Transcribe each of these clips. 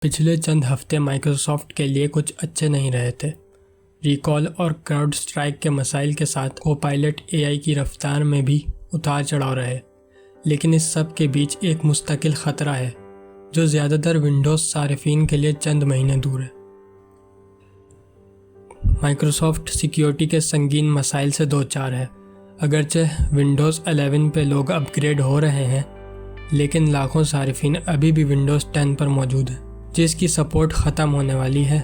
پچھلے چند ہفتے مائیکروسافٹ کے لیے کچھ اچھے نہیں رہے تھے۔ ریکال اور کراؤڈ سٹرائک کے مسائل کے ساتھ کوپائلٹ اے آئی کی رفتار میں بھی اتار چڑھاؤ رہے، لیکن اس سب کے بیچ ایک مستقل خطرہ ہے جو زیادہ تر ونڈوز صارفین کے لیے چند مہینے دور ہے۔ مائیکروسافٹ سیکیورٹی کے سنگین مسائل سے دوچار ہے۔ اگرچہ ونڈوز 11 پہ لوگ اپ گریڈ ہو رہے ہیں، لیکن لاکھوں صارفین ابھی بھی ونڈوز 10 پر موجود ہیں، جس کی سپورٹ ختم ہونے والی ہے۔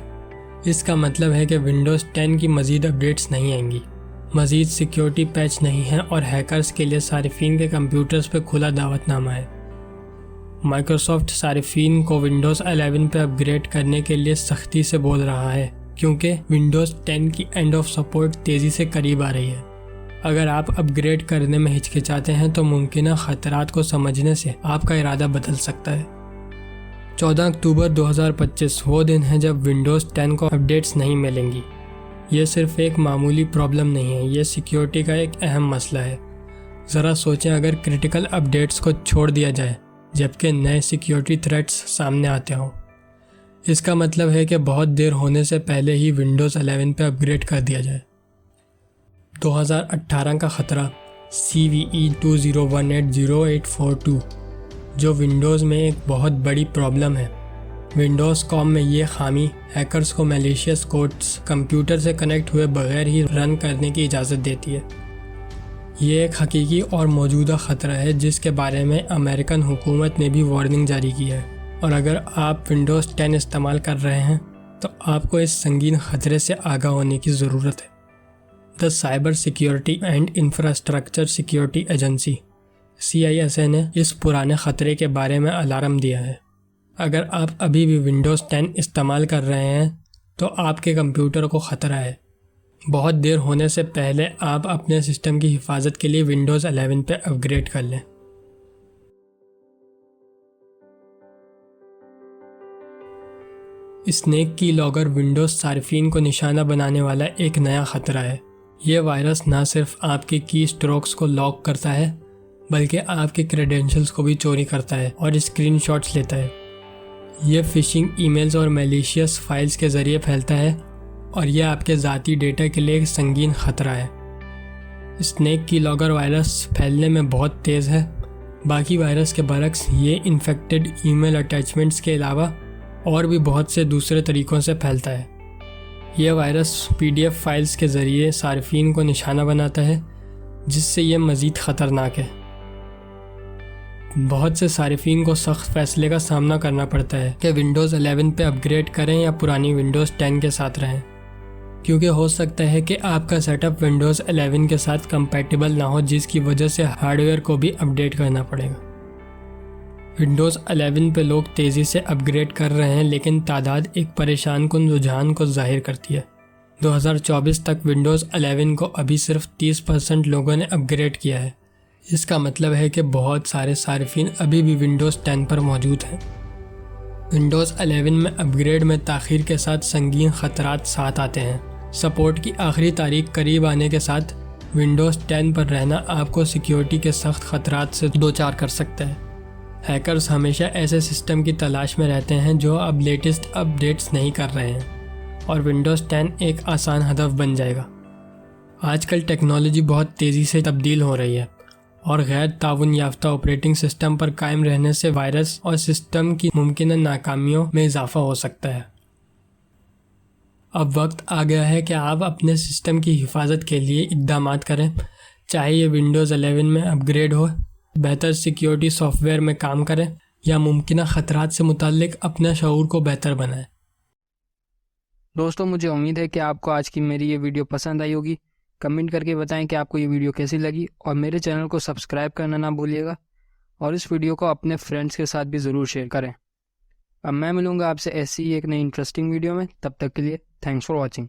اس کا مطلب ہے کہ ونڈوز 10 کی مزید اپڈیٹس نہیں آئیں گی، مزید سیکیورٹی پیچ نہیں ہے اور ہیکرز کے لیے صارفین کے کمپیوٹرز پہ کھلا دعوت نامہ ہے۔ مائیکروسافٹ صارفین کو ونڈوز 11 پہ اپ گریڈ کرنے کے لیے سختی سے بول رہا ہے، کیونکہ ونڈوز 10 کی اینڈ آف سپورٹ تیزی سے قریب آ رہی ہے۔ اگر آپ اپ گریڈ کرنے میں ہچکچاتے ہیں تو ممکنہ خطرات کو سمجھنے سے آپ کا ارادہ بدل سکتا ہے۔ 14 اکتوبر 2025 وہ دن ہے جب ونڈوز 10 کو اپڈیٹس نہیں ملیں گی۔ یہ صرف ایک معمولی پرابلم نہیں ہے، یہ سیکیورٹی کا ایک اہم مسئلہ ہے۔ ذرا سوچیں، اگر کریٹیکل اپڈیٹس کو چھوڑ دیا جائے جبکہ نئے سیکیورٹی تھریٹس سامنے آتے ہوں، اس کا مطلب ہے کہ بہت دیر ہونے سے پہلے ہی ونڈوز 11 پہ اپ گریڈ کر دیا جائے۔ 2018 کا خطرہ CVE 20180842 جو ونڈوز میں ایک بہت بڑی پرابلم ہے۔ ونڈوز کام میں یہ خامی ہیکرز کو میلیشیس کوڈز کمپیوٹر سے کنیکٹ ہوئے بغیر ہی رن کرنے کی اجازت دیتی ہے۔ یہ ایک حقیقی اور موجودہ خطرہ ہے جس کے بارے میں امریکن حکومت نے بھی وارننگ جاری کی ہے، اور اگر آپ ونڈوز 10 استعمال کر رہے ہیں تو آپ کو اس سنگین خطرے سے آگاہ ہونے کی ضرورت ہے۔ The cyber security and infrastructure security agency CISA نے اس پرانے خطرے کے بارے میں الارم دیا ہے۔ اگر آپ ابھی بھی ونڈوز 10 استعمال کر رہے ہیں تو آپ کے کمپیوٹر کو خطرہ ہے۔ بہت دیر ہونے سے پہلے آپ اپنے سسٹم کی حفاظت کے لیے ونڈوز 11 پہ اپ گریڈ کر لیں۔ اسنیک کی لاگر ونڈوز صارفین کو نشانہ بنانے والا ایک نیا خطرہ ہے۔ یہ وائرس نہ صرف آپ کے کی اسٹروکس کو لاک کرتا ہے بلکہ آپ کے کریڈینشلز کو بھی چوری کرتا ہے اور اسکرین شاٹس لیتا ہے۔ یہ فشنگ ای میلز اور میلیشیس فائلز کے ذریعے پھیلتا ہے اور یہ آپ کے ذاتی ڈیٹا کے لیے ایک سنگین خطرہ ہے۔ اسنیک کی لاگر وائرس پھیلنے میں بہت تیز ہے۔ باقی وائرس کے برعکس یہ انفیکٹڈ ای میل اٹیچمنٹس کے علاوہ اور بھی بہت سے دوسرے طریقوں سے پھیلتا ہے۔ یہ وائرس PDF فائلز کے ذریعے صارفین کو نشانہ بناتا ہے، جس سے یہ مزید خطرناک ہے۔ بہت سے صارفین کو سخت فیصلے کا سامنا کرنا پڑتا ہے کہ ونڈوز 11 پہ اپ گریڈ کریں یا پرانی ونڈوز 10 کے ساتھ رہیں، کیونکہ ہو سکتا ہے کہ آپ کا سیٹ اپ ونڈوز 11 کے ساتھ کمپیٹیبل نہ ہو، جس کی وجہ سے ہارڈ ویئر کو بھی اپ ڈیٹ کرنا پڑے گا۔ ونڈوز 11 پہ لوگ تیزی سے اپ گریڈ کر رہے ہیں، لیکن تعداد ایک پریشان کن رجحان کو ظاہر کرتی ہے۔ 2024 تک ونڈوز 11 کو ابھی صرف 30% لوگوں نے اپ گریڈ کیا ہے۔ اس کا مطلب ہے کہ بہت سارے صارفین ابھی بھی ونڈوز 10 پر موجود ہیں۔ ونڈوز 11 میں اپ گریڈ میں تاخیر کے ساتھ سنگین خطرات ساتھ آتے ہیں۔ سپورٹ کی آخری تاریخ قریب آنے کے ساتھ ونڈوز 10 پر رہنا آپ کو سیکیورٹی کے سخت خطرات سے دوچار کر سکتا ہے۔ ہیکرز ہمیشہ ایسے سسٹم کی تلاش میں رہتے ہیں جو اب لیٹسٹ اپ ڈیٹس نہیں کر رہے ہیں، اور ونڈوز 10 ایک آسان ہدف بن جائے گا۔ آج کل ٹیکنالوجی بہت تیزی سے تبدیل ہو رہی ہے، اور غیر تعاون یافتہ آپریٹنگ سسٹم پر قائم رہنے سے وائرس اور سسٹم کی ممکنہ ناکامیوں میں اضافہ ہو سکتا ہے۔ اب وقت آ گیا ہے کہ آپ اپنے سسٹم کی حفاظت کے لیے اقدامات کریں، چاہے یہ ونڈوز 11 میں اپ گریڈ ہو، بہتر سیکیورٹی سافٹ ویئر میں کام کریں، یا ممکنہ خطرات سے متعلق اپنے شعور کو بہتر بنائیں۔ دوستوں، مجھے امید ہے کہ آپ کو آج کی میری یہ ویڈیو پسند آئی ہوگی۔ کمنٹ کر کے بتائیں کہ آپ کو یہ ویڈیو کیسی لگی، اور میرے چینل کو سبسکرائب کرنا نہ بھولیے گا، اور اس ویڈیو کو اپنے فرینڈس کے ساتھ بھی ضرور شیئر کریں۔ اب میں ملوں گا آپ سے ایسی ہی ایک نئی انٹرسٹنگ ویڈیو میں، تب تک کے لیے تھینکس فار واچنگ۔